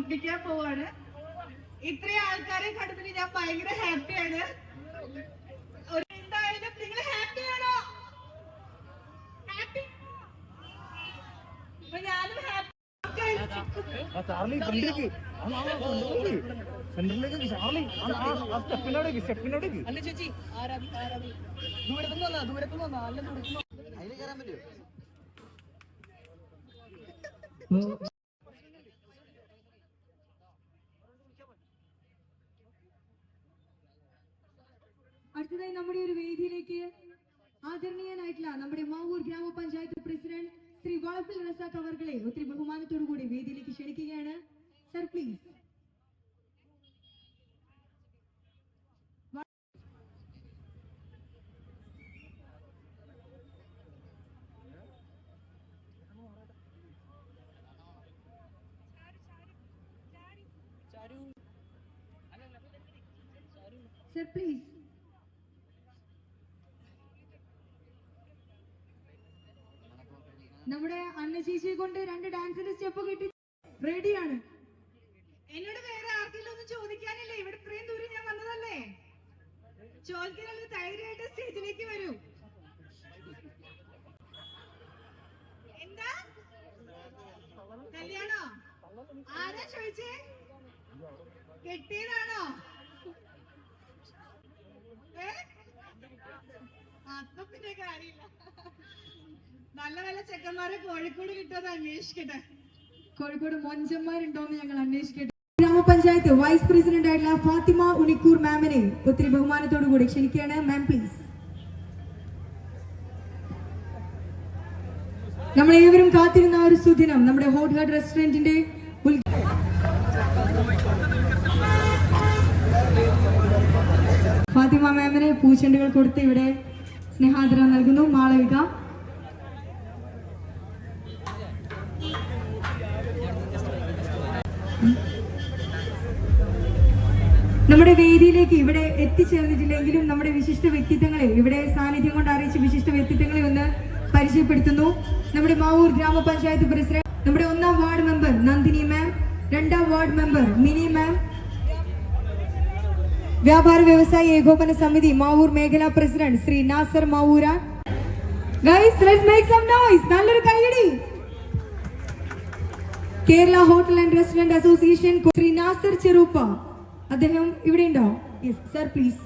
ഒപ്പിക്കാൻ പോവാണ്. ഇത്രയും ആൾക്കാരെ കണ്ടതിന് ഞാൻ ഭയങ്കര ഹാപ്പിയാണ്. എന്തായാലും നിങ്ങൾ ഹാപ്പിയാണോ? ഹാപ്പി? ഞാനും ഹാപ്പി. അടുത്തതായി നമ്മുടെ ഒരു വേദിയിലേക്ക് ആദരണീയനായിട്ടുള്ള നമ്മുടെ മാവൂർ ഗ്രാമപഞ്ചായത്ത് പ്രസിഡന്റ് ശ്രീ വളപ്പിൽ റസാഖ് അവർകളെ ഒത്തിരി ബഹുമാനത്തോടു കൂടി വേദിയിലേക്ക് ക്ഷണിക്കുകയാണ്. Sir please. Sir please. നമ്മുടെ അന്ന ചേച്ചിയെ കൊണ്ട് 2 ഡാൻസിന്റെ സ്റ്റെപ്പ് കിട്ടി റെഡിയാണ്. എന്നോട് വേറെ ആർക്കെങ്കിലും ഒന്നും ചോദിക്കാനില്ലേ? ഇവിടെ ഇത്രയും ദൂരം ഞാൻ വന്നതല്ലേ. ചോദിക്കാനുള്ള ധൈര്യമായിട്ട് സ്റ്റേജിലേക്ക് വരൂ. എന്താ കല്യാണോ? ആരാ ചോദിച്ചേ? കെട്ടിയതാണോ? അപ്പൊ പിന്നെ കാര്യമില്ല. നല്ല നല്ല ചെക്കന്മാരെ കോഴിക്കോട് കിട്ടുമെന്ന് അന്വേഷിക്കട്ടെ. കോഴിക്കോട് മൊഞ്ചന്മാരുണ്ടോന്ന് ഞങ്ങൾ അന്വേഷിക്കട്ടെ. ഗ്രാമപഞ്ചായത്ത് വൈസ് പ്രസിഡന്റ് ആയിട്ടുള്ള ഫാത്തിമ ഉണിക്കൂർ മാമിനെ ഒത്തിരി ബഹുമാനത്തോടു കൂടി ക്ഷണിക്കുകയാണ്. Ma'am please. നമ്മളേവരും കാത്തിരുന്ന ഒരു സുദിനം നമ്മുടെ ഹോട്ട് ഹാർട്ട് റെസ്റ്റോറന്റിന്റെ ഫാത്തിമ മാമിന് പൂച്ചെണ്ടുകൾ കൊടുത്ത് ഇവിടെ സ്നേഹാദരം നൽകുന്നു. മാളവിക. നമ്മുടെ വേദിയിലേക്ക് ഇവിടെ എത്തിച്ചേർന്നിട്ടില്ലെങ്കിലും നമ്മുടെ വിശിഷ്ട വ്യക്തിത്വങ്ങളെ ഇവിടെ സാന്നിധ്യം കൊണ്ട് അറിയിച്ച വിശിഷ്ട വ്യക്തിത്വങ്ങളെ ഒന്ന് പരിചയപ്പെടുത്തുന്നു. നമ്മുടെ മാവൂർ ഗ്രാമപഞ്ചായത്ത് പ്രസിഡന്റ്, നമ്മുടെ 1ാം വാർഡ് മെമ്പർ നന്ദിനി മാം, 2ാം വാർഡ് മെമ്പർ മിനി മാം, വ്യാപാര വ്യവസായ ഏകോപന സമിതി മാവൂർ മേഖലാ president Shri Nasar Mavoor. Guys, let's make some noise. നല്ലൊരു കൈയടി. Kerala hotel and restaurant association Shri Nasar Cheruppa, അദ്ദേഹം ഇവിടെ ഉണ്ടോ? Yes sir please.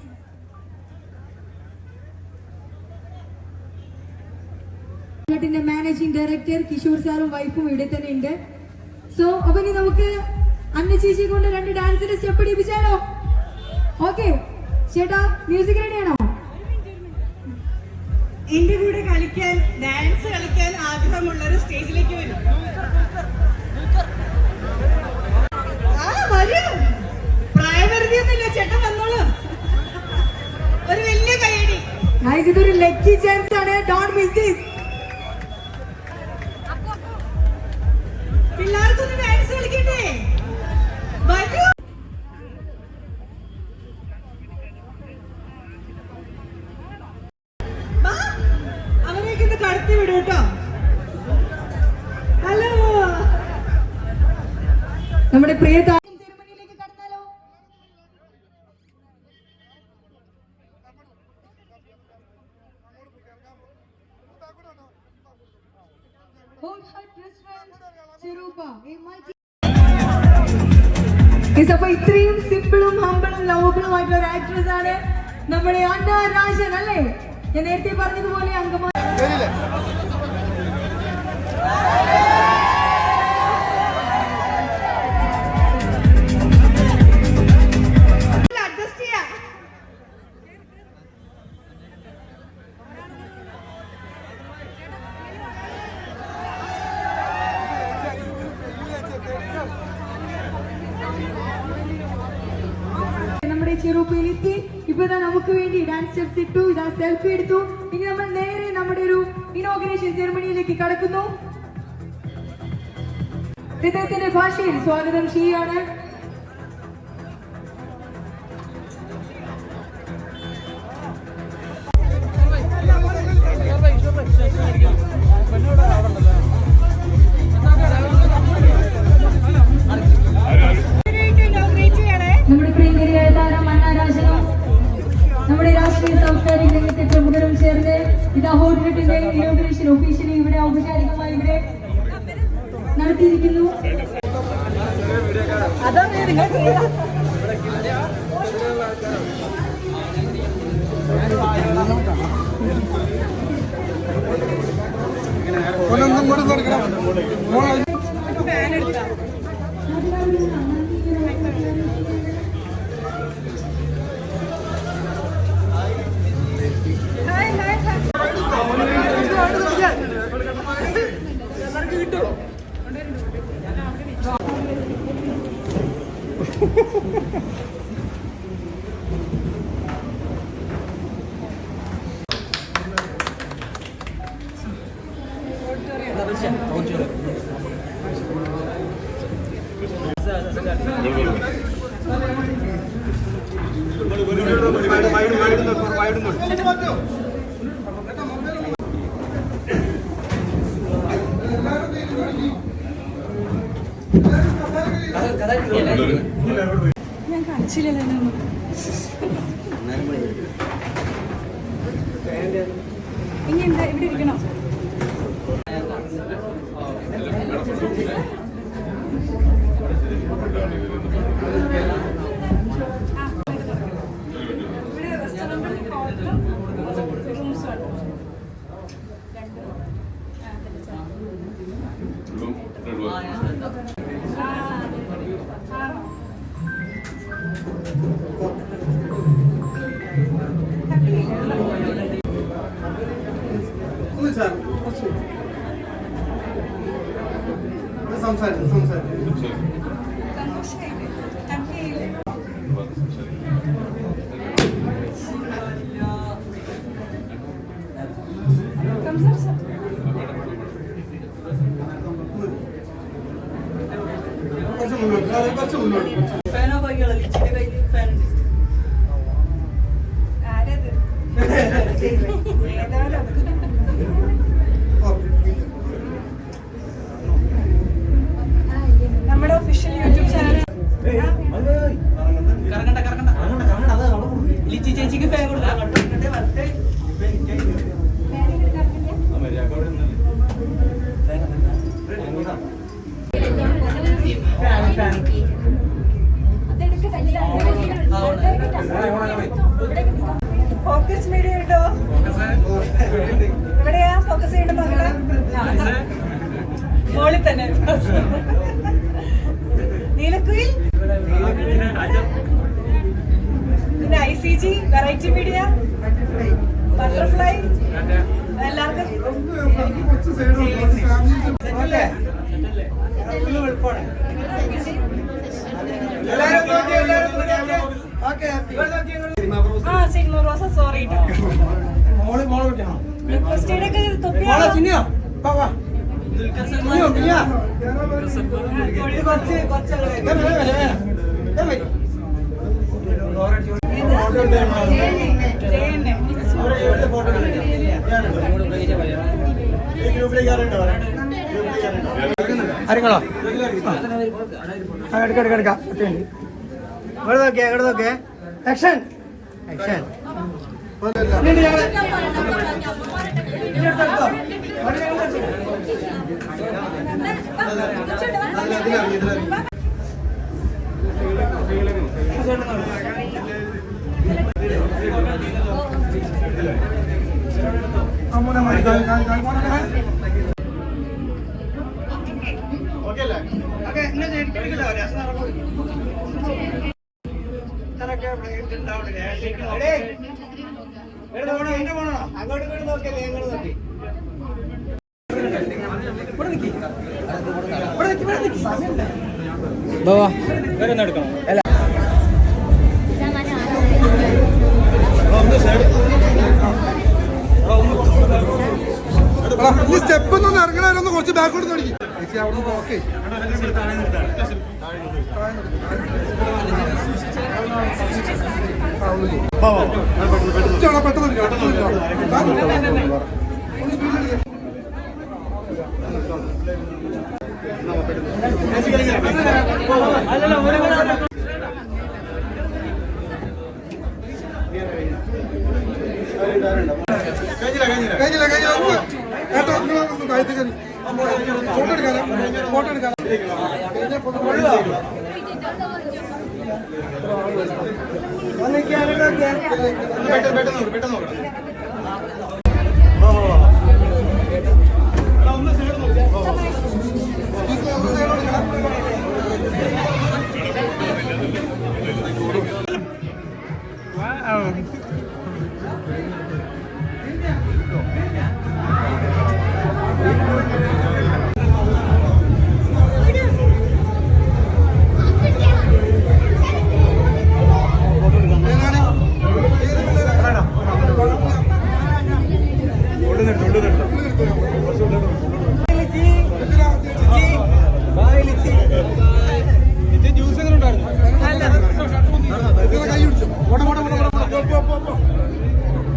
Managing director Kishore സാറും വൈഫും ഇവിടെ തന്നെ ഉണ്ട്. സോ അപ്പൊ ഇനി നമുക്ക് അന്ന ചേച്ചിയെ കൊണ്ട് 2 ഡാൻസിന്റെ സ്റ്റെപ്പ് ഇടിപ്പിച്ചാലോ? ഓക്കെ ചേട്ടാ, മ്യൂസിക് റെഡിയാണോ? എന്റെ കൂടെ കളിക്കാൻ, ഡാൻസ് കളിക്കാൻ ആഗ്രഹമുള്ളൊരു സ്റ്റേജിലേക്ക് വരും. പ്രായപരിധിയൊന്നുമില്ല, ചേട്ടൻ വന്നോളൂ. ഒരു വലിയ കൈയടി. ഇതൊരു ലക്കി ചാൻസ് ആണ്. Don't miss this. പിള്ളേർക്കൊന്ന് ഡാൻസ് കളിക്കണ്ടേ? വരൂ. അവരേക്ക് ഇന്ന് കടത്തി വിടും കേട്ടോ. ഹലോ, നമ്മുടെ പ്രിയ സെറിമണിയിലേക്ക് കടന്നാലോ? അപ്പൊ ഇത്രയും സിമ്പിളും ഹമ്പിളും ലവബിളും ആയിട്ടുള്ള ഒരു ആക്ട്രസ് ആണ് നമ്മുടെ അന്ന രാജൻ അല്ലേ? ഞാൻ നേരത്തെ പറഞ്ഞതുപോലെ അംഗമാ ചെറുപ്പയിലെത്തി. ഇപ്പൊ നമുക്ക് വേണ്ടി ഡാൻസ് സ്റ്റെപ്സ് ഇട്ടു, ഇതാ സെൽഫി എടുത്തു. ഇനി നമ്മൾ നേരെ നമ്മുടെ ഒരു ഇനോഗ്രേഷൻ സെറിമണിയിലേക്ക് കടക്കുന്നു. ഇദ്ദേഹത്തിന്റെ ഭാഷയിൽ സ്വാഗതം ചെയ്യാണ്. ഹോട്ടലിന്റെ ഇനോഗ്രേഷൻ ഒഫീഷ്യലി ഇവിടെ ഔപചാരികമായി ഇവിടെ നടത്തിയിരിക്കുന്നു. ഞാൻ കാണിച്ചില്ലല്ലോ ഇനി എന്താ ഇവിടെ ഇരിക്കണോ? നമ്മുടെ ഒഫീഷ്യൽ യൂട്യൂബ് ചാനൽ ചേച്ചിക്ക് ഫേവർ ഫോക്കസ് മീഡിയ കേട്ടോ. എവിടെയാ ഫോക്കസ് ചെയ്യേണ്ട മകളെ? മോളിൽ തന്നെ. നീലക്കുയിൽ, പിന്നെ ICG വെറൈറ്റി മീഡിയ, ബട്ടർഫ്ലൈ. എല്ലാവർക്കും സിനിമ റോസ സോറി ആരെങ്കിലോ എടുക്കാം ഇവിടെ നോക്കിയേ ആക്ഷൻ ആക്ഷൻ അങ്ങോട്ട് നോക്കിയല്ലേ ഞങ്ങൾ നോക്കി സ്റ്റെപ്പ് ഒന്നും ഇറങ്ങണവരൊന്ന് കുറച്ച് ബാക്കോട്ട് തുടങ്ങി ചേച്ചി അവിടെ നോക്കി കഴിഞ്ഞില്ല ഫോട്ടോ എടുക്കാം. പെട്ടെന്ന്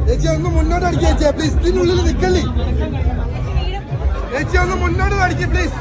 ചേച്ചി ഒന്ന് മുന്നോട്ട് അടിക്കുക ചേച്ചി പ്ലീസ്. ഇതിനുള്ളിൽ നിക്കല്ലേ ചേച്ചി, ഒന്ന് മുന്നോട്ട് അടിക്കുക പ്ലീസ്.